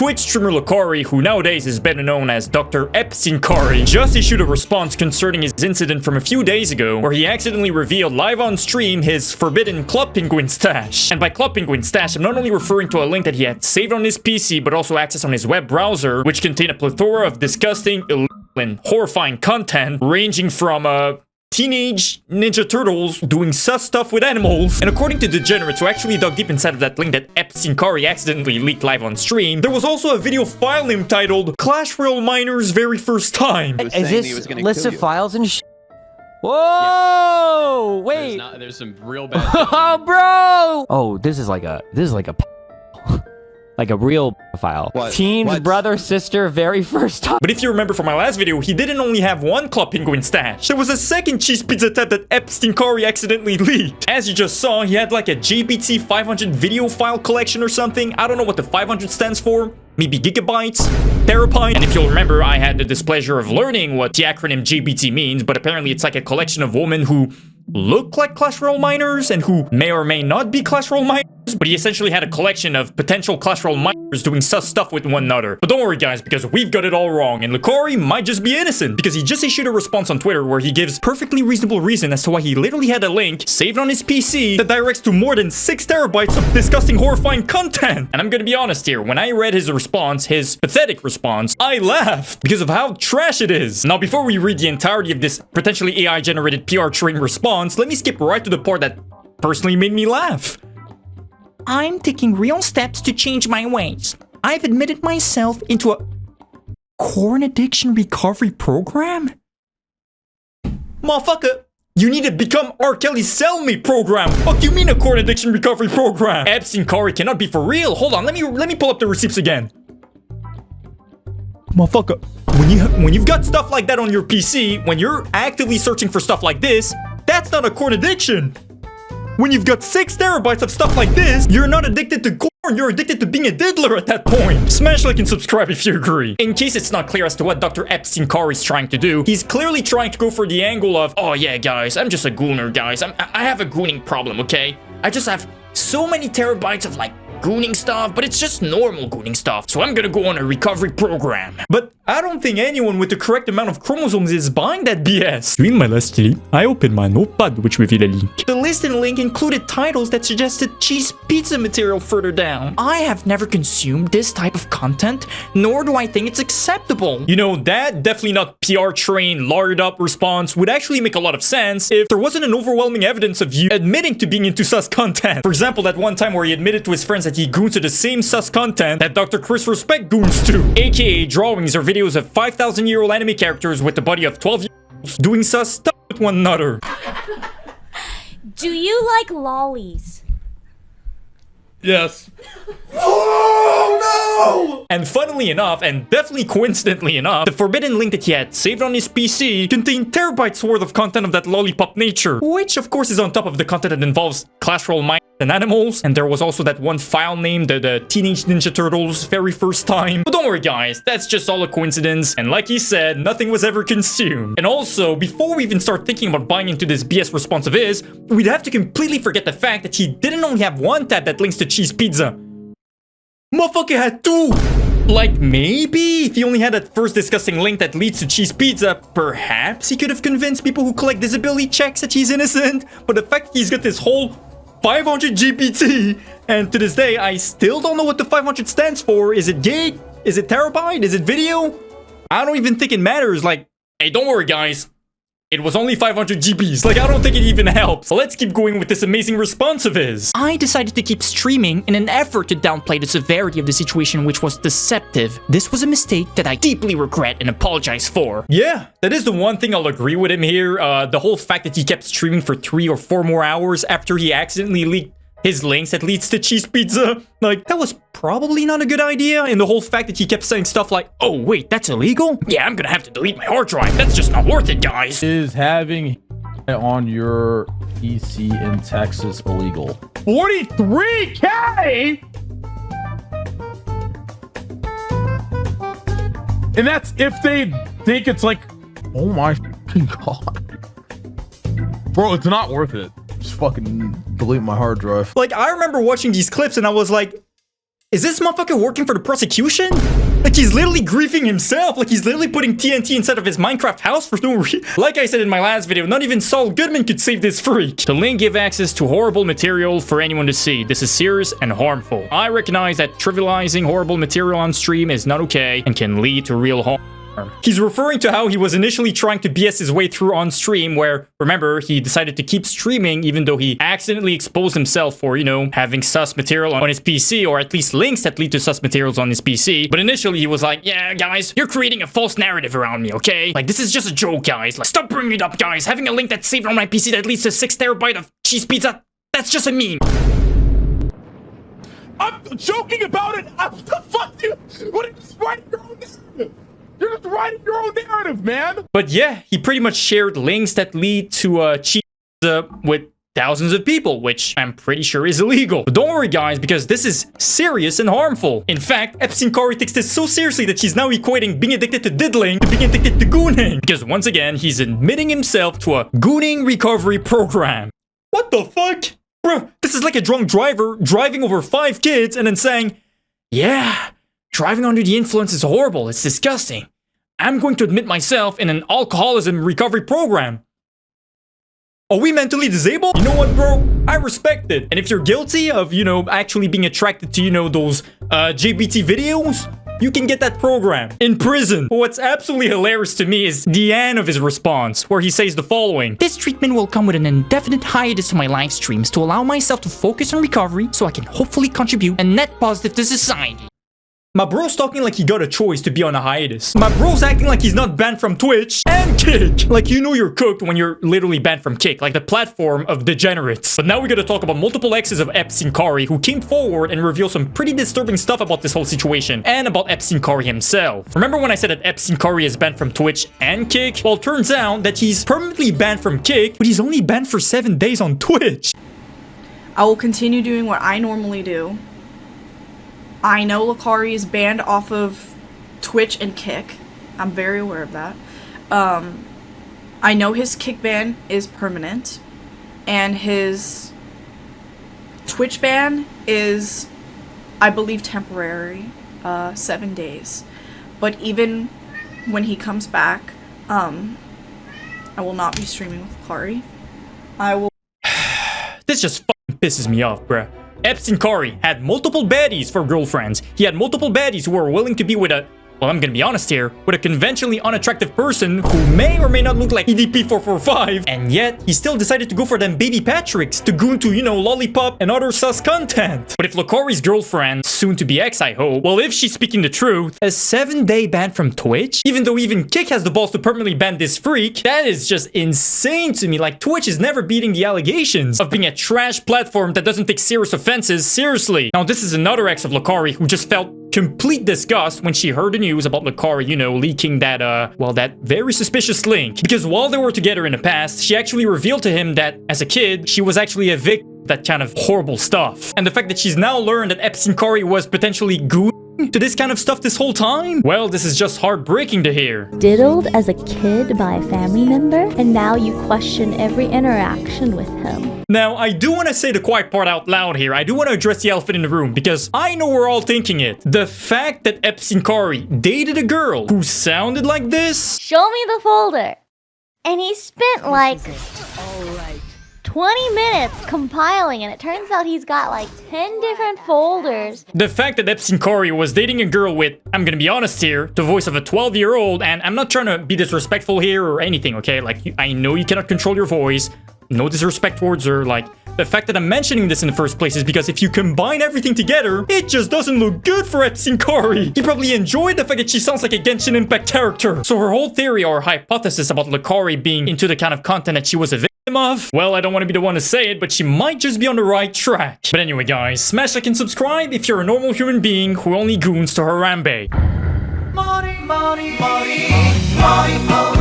Twitch streamer Lacari, who nowadays is better known as Dr. Epstein-Cari, just issued a response concerning his incident from a few days ago, where he accidentally revealed live on stream his forbidden Club Penguin stash. And by Club Penguin stash, I'm not only referring to a link that he had saved on his PC, but also access on his web browser, which contained a plethora of disgusting, illegal, and horrifying content, ranging from, Teenage Ninja Turtles doing sus stuff with animals. And according to degenerates who actually dug deep inside of that link that Epstein-Cari accidentally leaked live on stream, there was also a video file name titled Clash Royale Miner's Very First Time. Is this list of files and shit? Whoa! Yeah. Wait. There's some real bad Oh, bro! Oh, this is like a like a real file. What? Teens, What? brother, sister, very first time. But if you remember from my last video, he didn't only have one Club Penguin stash. There was a second cheese pizza tab that Epstein-Cari accidentally leaked. As you just saw, he had like a GPT 500 video file collection or something. I don't know what the 500 stands for. Maybe gigabytes? Terabyte? And if you'll remember, I had the displeasure of learning what the acronym GPT means, but apparently it's like a collection of women who look like Clash Royale miners and who may or may not be Clash Royale miners. But he essentially had a collection of potential Clash Royale miners doing sus stuff with one another. But don't worry guys, because we've got it all wrong, and Lacari might just be innocent, because he just issued a response on Twitter where he gives perfectly reasonable reason as to why he literally had a link saved on his PC that directs to more than 6 terabytes of disgusting, horrifying content. And I'm gonna be honest here, when I read his response, his pathetic response, I laughed because of how trash it is. Now before we read the entirety of this potentially AI-generated PR train response, let me skip right to the part that personally made me laugh. I'm taking real steps to change my ways. I've admitted myself into a corn addiction recovery program? Motherfucker, you need to become R. Kelly's Cellmate program. Fuck you mean a corn addiction recovery program? Epstein-Cari cannot be for real. Hold on, let me pull up the receipts again. Motherfucker, when you've got stuff like that on your PC, when you're actively searching for stuff like this, that's not a corn addiction. When you've got 6 terabytes of stuff like this, you're not addicted to corn, you're addicted to being a diddler at that point. Smash like and subscribe if you agree. In case it's not clear as to what Dr. Epstein-Cari is trying to do, he's clearly trying to go for the angle of, oh yeah guys, I'm just a gooner guys, I have a gooning problem, okay? I just have so many terabytes of like gooning stuff, but it's just normal gooning stuff, so I'm gonna go on a recovery program. But I don't think anyone with the correct amount of chromosomes is buying that BS. During my last clip, I opened my notepad which revealed a link. The list and link included titles that suggested cheese pizza material further down. I have never consumed this type of content, nor do I think it's acceptable. You know, that definitely not PR train, lawyered up response would actually make a lot of sense if there wasn't an overwhelming evidence of you admitting to being into sus content. For example, that one time where he admitted to his friends that he goons to the same sus content that Dr. Chris Respect goons to, aka drawings or videos of 5,000-year-old anime characters with the body of 12-year-olds doing sus stuff with one another. Do you like lollies? Yes. Oh no! And funnily enough, and definitely coincidentally enough, the forbidden link that he had saved on his PC contained terabytes worth of content of that lollipop nature, which of course is on top of the content that involves Clash Royale miners and animals, and there was also that one file named the Teenage Ninja Turtles Very First Time. But don't worry guys, that's just all a coincidence, and like he said, nothing was ever consumed. And also, before we even start thinking about buying into this BS response of his, we'd have to completely forget the fact that he didn't only have one tab that links to cheese pizza. Motherfucker had 2! Like, maybe if he only had that first disgusting link that leads to cheese pizza, perhaps he could have convinced people who collect disability checks that he's innocent. But the fact that he's got this whole 500 GPT, and to this day, I still don't know what the 500 stands for. Is it gig? Is it terabyte? Is it video? I don't even think it matters. Like, hey, don't worry, guys. It was only 500 GBs. Like, I don't think it even helps. So let's keep going with this amazing response of his. I decided to keep streaming in an effort to downplay the severity of the situation, which was deceptive. This was a mistake that I deeply regret and apologize for. Yeah, that is the one thing I'll agree with him here. The whole fact that he kept streaming for 3 or 4 more hours after he accidentally leaked his links that leads to cheese pizza. Like, that was probably not a good idea. And the whole fact that he kept saying stuff like, oh wait, that's illegal? Yeah, I'm gonna have to delete my hard drive. That's just not worth it, guys. Is having on your PC in Texas illegal? 43K? And that's if they think it's like, oh my fucking god. Bro, it's not worth it. Just fucking delete my hard drive. Like, I remember watching these clips and I was like, Is this motherfucker working for the prosecution? Like, he's literally griefing himself. Like, he's literally putting TNT inside of his Minecraft house for no reason. Like I said in my last video, not even Saul Goodman could save this freak. The link gives access to horrible material for anyone to see. This is serious and harmful. I recognize that trivializing horrible material on stream is not okay and can lead to real harm. He's referring to how he was initially trying to BS his way through on stream where, remember, he decided to keep streaming even though he accidentally exposed himself for, you know, having sus material on his PC, or at least links that lead to sus materials on his PC. But initially he was like, yeah, guys, you're creating a false narrative around me, okay? Like, this is just a joke, guys. Like, stop bringing it up, guys. Having a link that's saved on my PC that leads to 6 terabytes of cheese pizza, that's just a meme. I'm joking about it. What the fuck, dude? What are you just writing your own narrative? You're just writing your own narrative, man. But yeah, he pretty much shared links that lead to cheese with thousands of people, which I'm pretty sure is illegal. But don't worry, guys, because this is serious and harmful. In fact, Epstein-Corey takes this so seriously that she's now equating being addicted to diddling to being addicted to gooning. Because once again, he's admitting himself to a gooning recovery program. What the fuck? Bro, this is like a drunk driver driving over 5 kids and then saying, yeah, driving under the influence is horrible. It's disgusting. I'm going to admit myself in an alcoholism recovery program. Are we mentally disabled? You know what, bro? I respect it. And if you're guilty of, you know, actually being attracted to, you know, those JBT videos, you can get that program in prison. What's absolutely hilarious to me is the end of his response, where he says the following. This treatment will come with an indefinite hiatus to my live streams to allow myself to focus on recovery so I can hopefully contribute a net positive to society. My bro's talking like he got a choice to be on a hiatus. My bro's acting like he's not banned from Twitch and Kick. Like, you know you're cooked when you're literally banned from Kick, like the platform of degenerates. But now we gotta talk about multiple exes of Epstein-Corey who came forward and revealed some pretty disturbing stuff about this whole situation and about Epstein-Corey himself. Remember when I said that Epstein-Corey is banned from Twitch and Kick? Well, it turns out that he's permanently banned from Kick, but he's only banned for 7 days on Twitch. I will continue doing what I normally do. I know Lacari is banned off of Twitch and Kick. I'm very aware of that. I know his Kick ban is permanent. And his Twitch ban is, I believe, temporary. 7 days. But even when he comes back, I will not be streaming with Lacari. I will... This just fucking pisses me off, bruh. Epstein-Corey had multiple baddies for girlfriends. He had multiple baddies who were willing to be with a, well, I'm gonna be honest here, with a conventionally unattractive person who may or may not look like EDP445, and yet he still decided to go for them baby Patricks to goon to, you know, lollipop and other sus content. But if Lacari's girlfriend, soon to be ex I hope, well, if she's speaking the truth, a 7-day ban from Twitch, even though even Kick has the balls to permanently ban this freak, that is just insane to me. Like, Twitch is never beating the allegations of being a trash platform that doesn't take serious offenses seriously. Now, this is another ex of Lacari who just felt complete disgust when she heard the news about Lacari, you know, leaking that, well, that very suspicious link. Because while they were together in the past, she actually revealed to him that, as a kid, she was actually a victim of that kind of horrible stuff. And the fact that she's now learned that Epstein-Corey was potentially gooning to this kind of stuff this whole time, well, this is just heartbreaking to hear. Diddled as a kid by a family member, and now you question every interaction with him. Now, I do want to say the quiet part out loud here. I do want to address the elephant in the room, because I know we're all thinking it. The fact that Epstein-Corey dated a girl who sounded like this? Show me the folder. And he spent like 20 minutes compiling, and it turns out he's got like 10 different folders. The fact that Epstein-Corey was dating a girl with, I'm gonna be honest here, the voice of a 12-year-old, and I'm not trying to be disrespectful here or anything, okay? Like, I know you cannot control your voice. No disrespect towards her. Like, the fact that I'm mentioning this in the first place is because if you combine everything together, it just doesn't look good for Epstein-Corey. He probably enjoyed the fact that she sounds like a Genshin Impact character. So her whole theory or hypothesis about Lacari being into the kind of content that she was a victim of, well, I don't want to be the one to say it, but she might just be on the right track. But anyway, guys, smash like and subscribe if you're a normal human being who only goons to Harambe. Money, money, money, money, money.